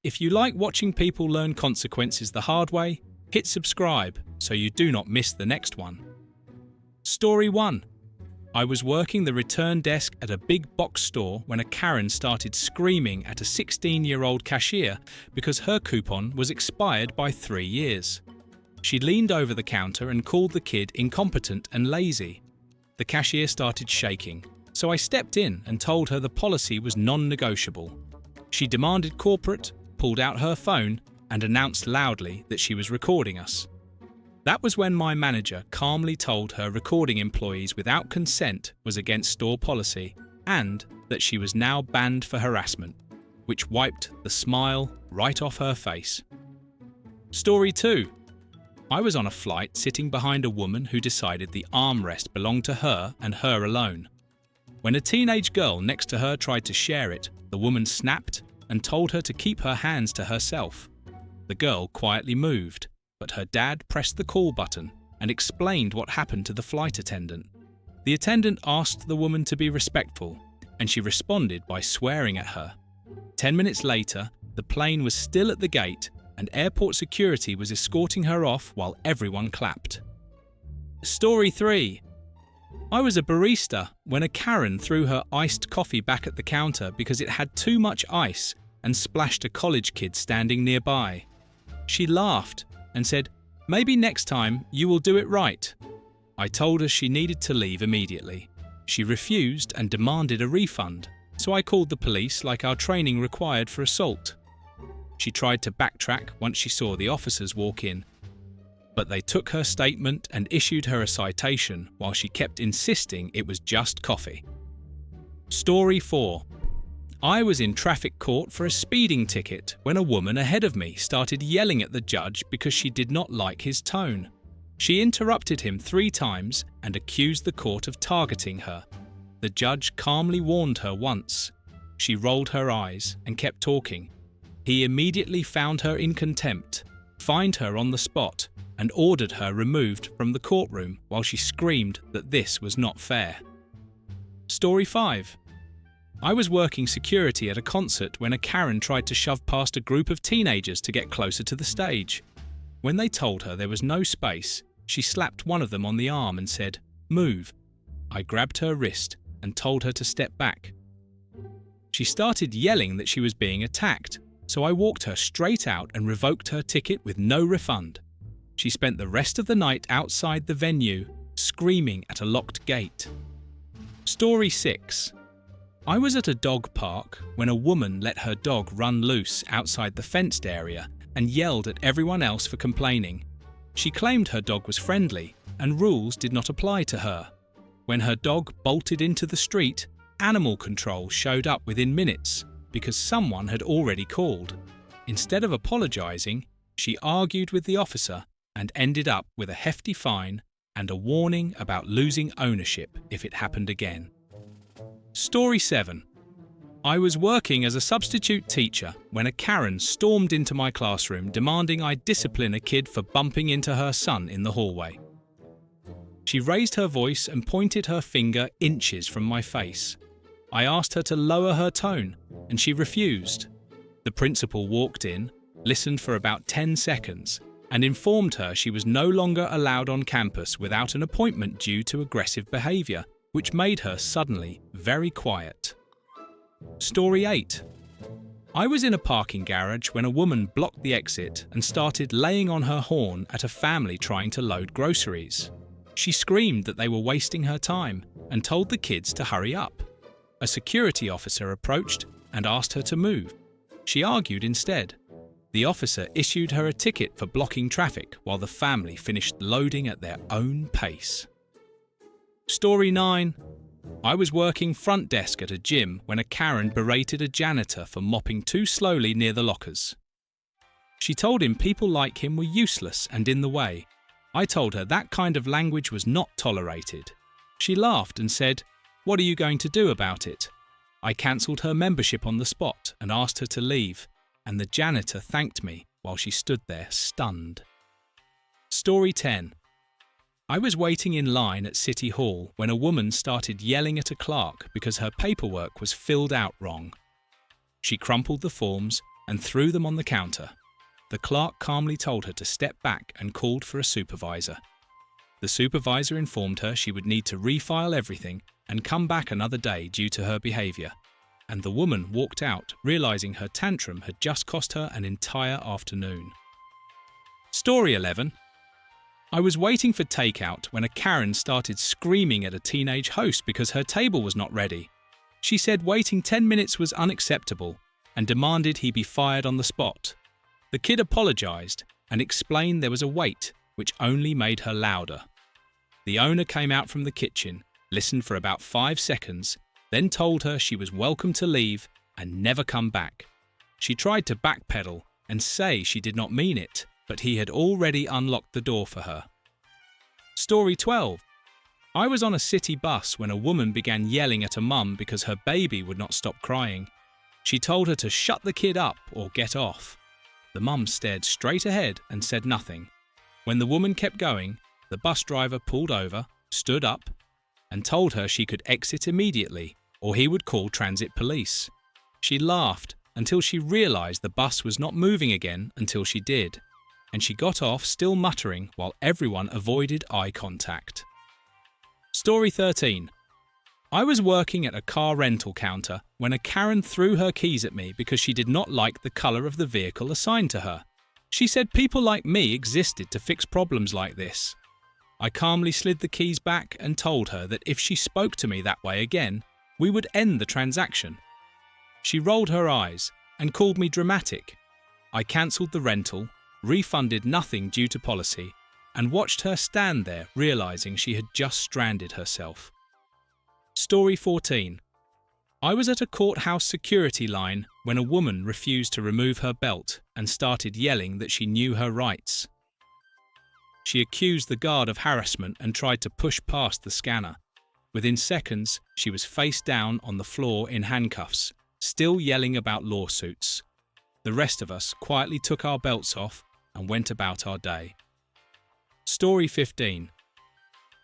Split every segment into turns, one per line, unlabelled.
If you like watching people learn consequences the hard way, hit subscribe so you do not miss the next one. Story 1. I was working the return desk at a big box store when a Karen started screaming at a 16-year-old cashier because her coupon was expired by 3 years. She leaned over the counter and called the kid incompetent and lazy. The cashier started shaking, so I stepped in and told her the policy was non-negotiable. She demanded corporate, pulled out her phone, and announced loudly that she was recording us. That was when my manager calmly told her recording employees without consent was against store policy and that she was now banned for harassment, which wiped the smile right off her face. Story 2. I was on a flight sitting behind a woman who decided the armrest belonged to her and her alone. When a teenage girl next to her tried to share it, the woman snapped and told her to keep her hands to herself. The girl quietly moved, but her dad pressed the call button and explained what happened to the flight attendant. The attendant asked the woman to be respectful, and she responded by swearing at her. 10 minutes later, the plane was still at the gate and airport security was escorting her off while everyone clapped. Story 3. I was a barista when a Karen threw her iced coffee back at the counter because it had too much ice and splashed a college kid standing nearby. She laughed and said, "Maybe next time you will do it right." I told her she needed to leave immediately. She refused and demanded a refund, so I called the police like our training required for assault. She tried to backtrack once she saw the officers walk in, but they took her statement and issued her a citation while she kept insisting it was just coffee. Story 4. I was in traffic court for a speeding ticket when a woman ahead of me started yelling at the judge because she did not like his tone. She interrupted him 3 times and accused the court of targeting her. The judge calmly warned her once. She rolled her eyes and kept talking. He immediately found her in contempt, fined her on the spot, and ordered her removed from the courtroom while she screamed that this was not fair. Story 5. I was working security at a concert when a Karen tried to shove past a group of teenagers to get closer to the stage. When they told her there was no space, she slapped one of them on the arm and said, "Move." I grabbed her wrist and told her to step back. She started yelling that she was being attacked, so I walked her straight out and revoked her ticket with no refund. She spent the rest of the night outside the venue, screaming at a locked gate. Story 6. I was at a dog park when a woman let her dog run loose outside the fenced area and yelled at everyone else for complaining. She claimed her dog was friendly and rules did not apply to her. When her dog bolted into the street, animal control showed up within minutes because someone had already called. Instead of apologizing, she argued with the officer and ended up with a hefty fine and a warning about losing ownership if it happened again. Story 7. I was working as a substitute teacher when a Karen stormed into my classroom demanding I discipline a kid for bumping into her son in the hallway. She raised her voice and pointed her finger inches from my face. I asked her to lower her tone, and she refused. The principal walked in, listened for about 10 seconds, and informed her she was no longer allowed on campus without an appointment due to aggressive behaviour, which made her suddenly very quiet. Story 8. I was in a parking garage when a woman blocked the exit and started laying on her horn at a family trying to load groceries. She screamed that they were wasting her time and told the kids to hurry up. A security officer approached and asked her to move. She argued instead. The officer issued her a ticket for blocking traffic while the family finished loading at their own pace. Story 9. I was working front desk at a gym when a Karen berated a janitor for mopping too slowly near the lockers. She told him people like him were useless and in the way. I told her that kind of language was not tolerated. She laughed and said, "What are you going to do about it?" I cancelled her membership on the spot and asked her to leave, and the janitor thanked me while she stood there stunned. Story 10. I was waiting in line at City Hall when a woman started yelling at a clerk because her paperwork was filled out wrong. She crumpled the forms and threw them on the counter. The clerk calmly told her to step back and called for a supervisor. The supervisor informed her she would need to refile everything and come back another day due to her behaviour, and the woman walked out, realising her tantrum had just cost her an entire afternoon. Story 11. I was waiting for takeout when a Karen started screaming at a teenage host because her table was not ready. She said waiting 10 minutes was unacceptable and demanded he be fired on the spot. The kid apologised and explained there was a wait, which only made her louder. The owner came out from the kitchen, listened for about 5 seconds, then told her she was welcome to leave and never come back. She tried to backpedal and say she did not mean it, but he had already unlocked the door for her. Story 12. I was on a city bus when a woman began yelling at a mum because her baby would not stop crying. She told her to shut the kid up or get off. The mum stared straight ahead and said nothing. When the woman kept going, the bus driver pulled over, stood up, and told her she could exit immediately or he would call transit police. She laughed until she realised the bus was not moving again until she did, and she got off still muttering while everyone avoided eye contact. Story 13. I was working at a car rental counter when a Karen threw her keys at me because she did not like the colour of the vehicle assigned to her. She said people like me existed to fix problems like this. I calmly slid the keys back and told her that if she spoke to me that way again, we would end the transaction. She rolled her eyes and called me dramatic. I cancelled the rental, refunded nothing due to policy, and watched her stand there realising she had just stranded herself. Story 14. I was at a courthouse security line when a woman refused to remove her belt and started yelling that she knew her rights. She accused the guard of harassment and tried to push past the scanner. Within seconds, she was face down on the floor in handcuffs, still yelling about lawsuits. The rest of us quietly took our belts off and went about our day. Story 15.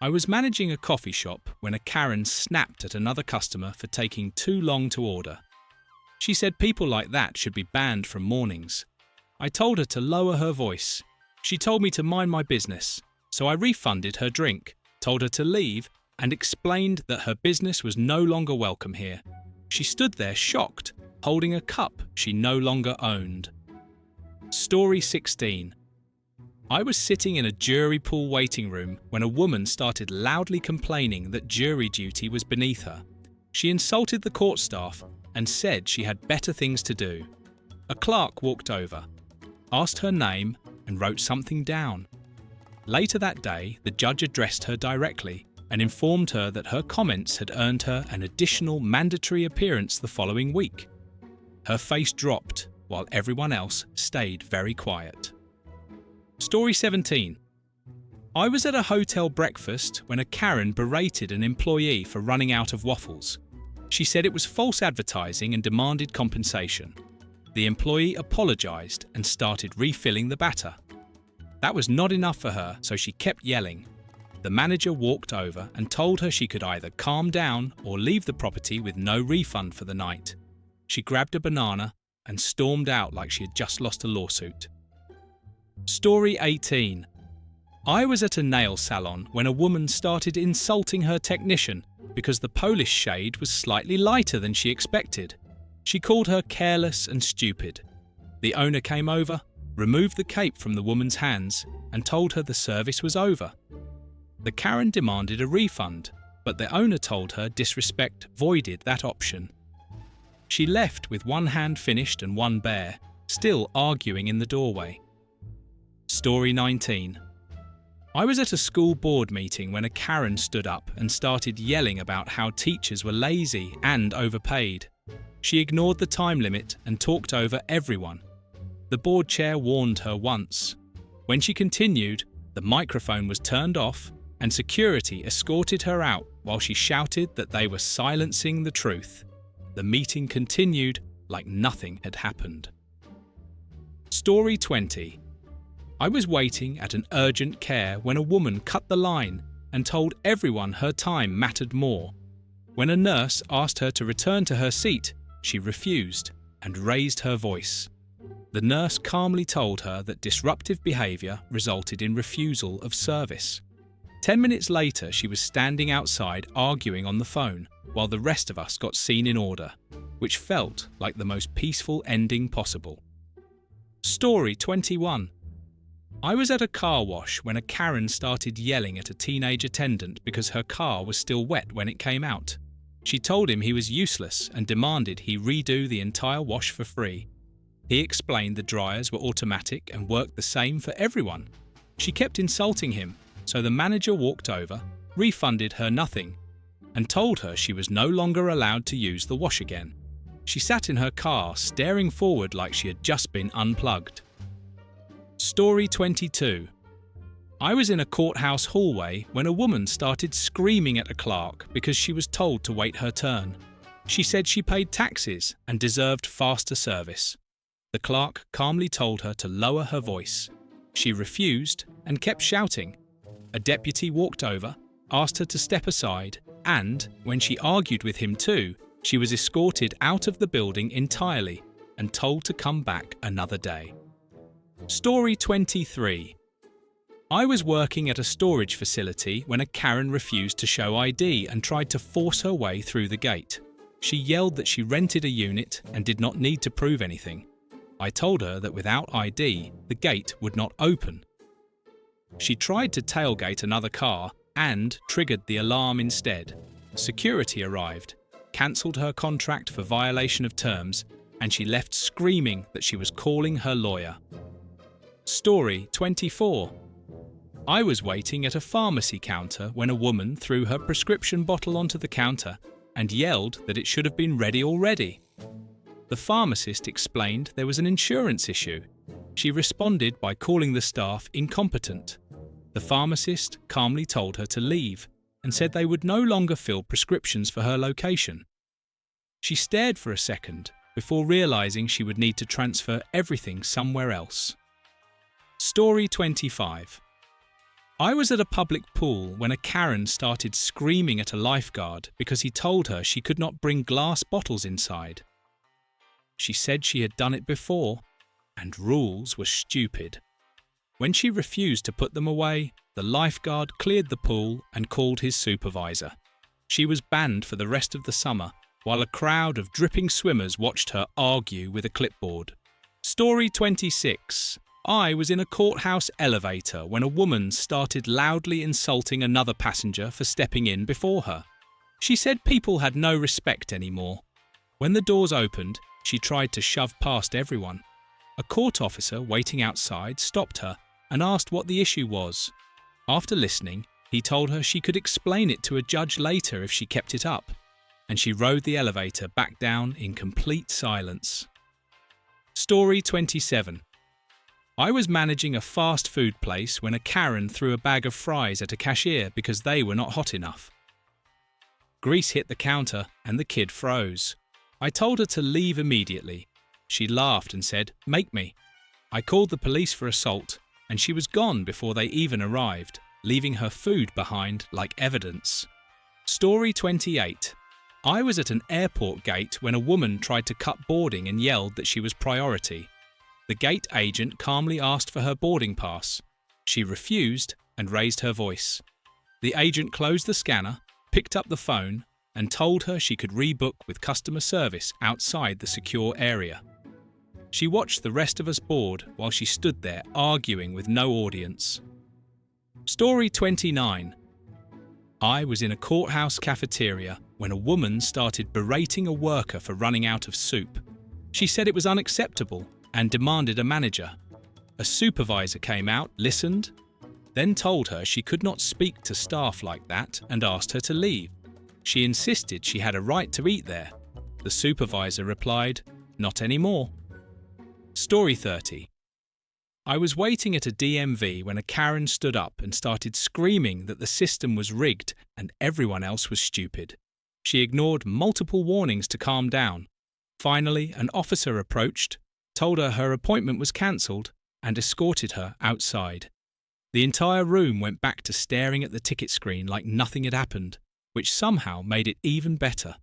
I was managing a coffee shop when a Karen snapped at another customer for taking too long to order. She said people like that should be banned from mornings. I told her to lower her voice. She told me to mind my business, so I refunded her drink, told her to leave, and explained that her business was no longer welcome here. She stood there shocked, holding a cup she no longer owned. Story 16. I was sitting in a jury pool waiting room when a woman started loudly complaining that jury duty was beneath her. She insulted the court staff and said she had better things to do. A clerk walked over, asked her name, and wrote something down. Later that day, the judge addressed her directly and informed her that her comments had earned her an additional mandatory appearance the following week. Her face dropped while everyone else stayed very quiet. Story 17. I was at a hotel breakfast when a Karen berated an employee for running out of waffles. She said it was false advertising and demanded compensation. The employee apologised and started refilling the batter. That was not enough for her, so she kept yelling. The manager walked over and told her she could either calm down or leave the property with no refund for the night. She grabbed a banana and stormed out like she had just lost a lawsuit. Story 18. I was at a nail salon when a woman started insulting her technician because the Polish shade was slightly lighter than she expected. She called her careless and stupid. The owner came over, removed the cape from the woman's hands, and told her the service was over. The Karen demanded a refund, but the owner told her disrespect voided that option. She left with one hand finished and one bare, still arguing in the doorway. Story 19. I was at a school board meeting when a Karen stood up and started yelling about how teachers were lazy and overpaid. She ignored the time limit and talked over everyone. The board chair warned her once. When she continued, the microphone was turned off and security escorted her out while she shouted that they were silencing the truth. The meeting continued like nothing had happened. Story 20. I was waiting at an urgent care when a woman cut the line and told everyone her time mattered more. When a nurse asked her to return to her seat, she refused and raised her voice. The nurse calmly told her that disruptive behaviour resulted in refusal of service. 10 minutes later, she was standing outside arguing on the phone, while the rest of us got seen in order, which felt like the most peaceful ending possible. Story 21. I was at a car wash when a Karen started yelling at a teenage attendant because her car was still wet when it came out. She told him he was useless and demanded he redo the entire wash for free. He explained the dryers were automatic and worked the same for everyone. She kept insulting him, so the manager walked over, refunded her nothing, and told her she was no longer allowed to use the wash again. She sat in her car, staring forward like she had just been unplugged. Story 22. I was in a courthouse hallway when a woman started screaming at a clerk because she was told to wait her turn. She said she paid taxes and deserved faster service. The clerk calmly told her to lower her voice. She refused and kept shouting. A deputy walked over, asked her to step aside, and, when she argued with him too, she was escorted out of the building entirely and told to come back another day. Story 23. I was working at a storage facility when a Karen refused to show ID and tried to force her way through the gate. She yelled that she rented a unit and did not need to prove anything. I told her that without ID, the gate would not open. She tried to tailgate another car and triggered the alarm instead. Security arrived, cancelled her contract for violation of terms, and she left screaming that she was calling her lawyer. Story 24. I was waiting at a pharmacy counter when a woman threw her prescription bottle onto the counter and yelled that it should have been ready already. The pharmacist explained there was an insurance issue. She responded by calling the staff incompetent. The pharmacist calmly told her to leave and said they would no longer fill prescriptions for her location. She stared for a second before realising she would need to transfer everything somewhere else. Story 25. I was at a public pool when a Karen started screaming at a lifeguard because he told her she could not bring glass bottles inside. She said she had done it before, and rules were stupid. When she refused to put them away, the lifeguard cleared the pool and called his supervisor. She was banned for the rest of the summer, while a crowd of dripping swimmers watched her argue with a clipboard. Story 26. I was in a courthouse elevator when a woman started loudly insulting another passenger for stepping in before her. She said people had no respect anymore. When the doors opened, she tried to shove past everyone. A court officer waiting outside stopped her and asked what the issue was. After listening, he told her she could explain it to a judge later if she kept it up, and she rode the elevator back down in complete silence. Story 27. I was managing a fast food place when a Karen threw a bag of fries at a cashier because they were not hot enough. Grease hit the counter and the kid froze. I told her to leave immediately. She laughed and said, "Make me." I called the police for assault, and she was gone before they even arrived, leaving her food behind like evidence. Story 28. I was at an airport gate when a woman tried to cut boarding and yelled that she was priority. The gate agent calmly asked for her boarding pass. She refused and raised her voice. The agent closed the scanner, picked up the phone, and told her she could rebook with customer service outside the secure area. She watched the rest of us board while she stood there arguing with no audience. Story 29. I was in a courthouse cafeteria when a woman started berating a worker for running out of soup. She said it was unacceptable and demanded a manager. A supervisor came out, listened, then told her she could not speak to staff like that and asked her to leave. She insisted she had a right to eat there. The supervisor replied, "Not anymore." Story 30. I was waiting at a DMV when a Karen stood up and started screaming that the system was rigged and everyone else was stupid. She ignored multiple warnings to calm down. Finally, an officer approached, told her her appointment was cancelled, and escorted her outside. The entire room went back to staring at the ticket screen like nothing had happened, which somehow made it even better.